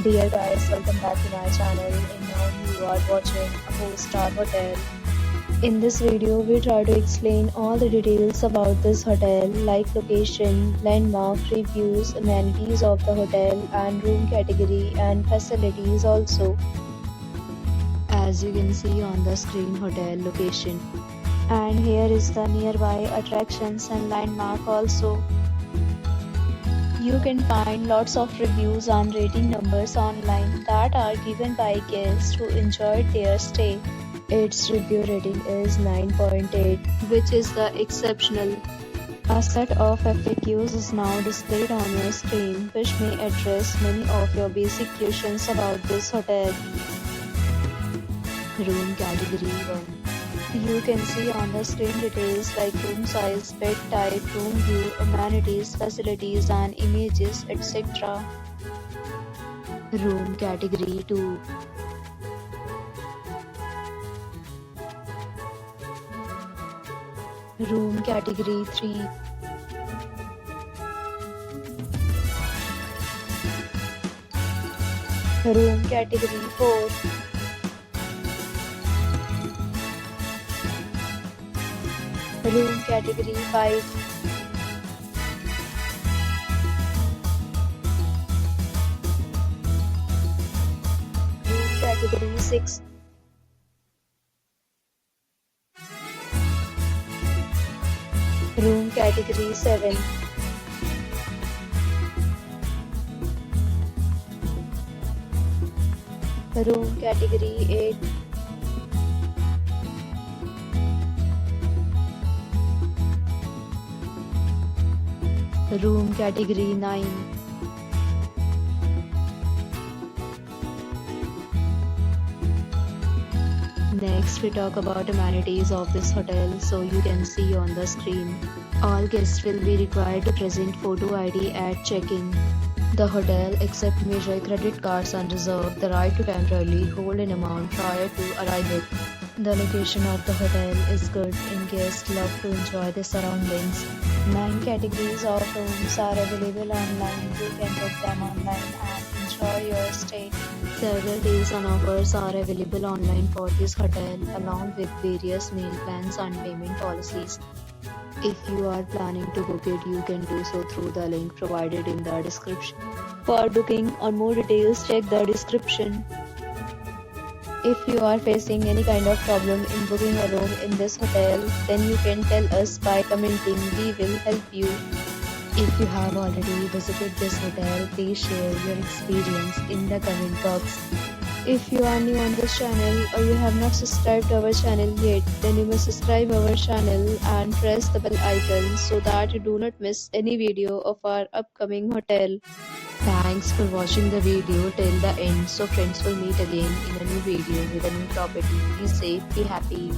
Dear guys, welcome back to my channel, and now you are watching a 4-star hotel. In this video, we try to explain all the details about this hotel like location, landmark, reviews, amenities of the hotel and room category and facilities also. As you can see on the screen, hotel location. And here is the nearby attractions and landmark also. You can find lots of reviews and rating numbers online that are given by guests who enjoyed their stay. Its review rating is 9.8, which is the exceptional. A set of FAQs is now displayed on your screen, which may address many of your basic questions about this hotel. Room category 1. You can see on the screen details like room size, bed type, room view, amenities, facilities and images, etc. Room category 2. Room category 3. Room category 4. Room category 5. Room category 6. Room category 7. Room category 8. Room category 9. Next, we talk about amenities of this hotel, so you can see on the screen. All guests will be required to present photo ID at check-in. The hotel accepts major credit cards and reserves the right to temporarily hold an amount prior to arrival. The location of the hotel is good and guests love to enjoy the surroundings. 9 categories of rooms are available online. You can book them online and enjoy your stay. Several deals and offers are available online for this hotel along with various meal plans and payment policies. If you are planning to book it, you can do so through the link provided in the description. For booking or more details, check the description. If you are facing any kind of problem in booking a room in this hotel, then you can tell us by commenting. We will help you. If you have already visited this hotel, please share your experience in the comment box. If you are new on this channel or you have not subscribed to our channel yet, then you must subscribe our channel and press the bell icon so that you do not miss any video of our upcoming hotel. Thanks for watching the video till the end. So friends, will meet again in a new video with a new property. Be safe, be happy.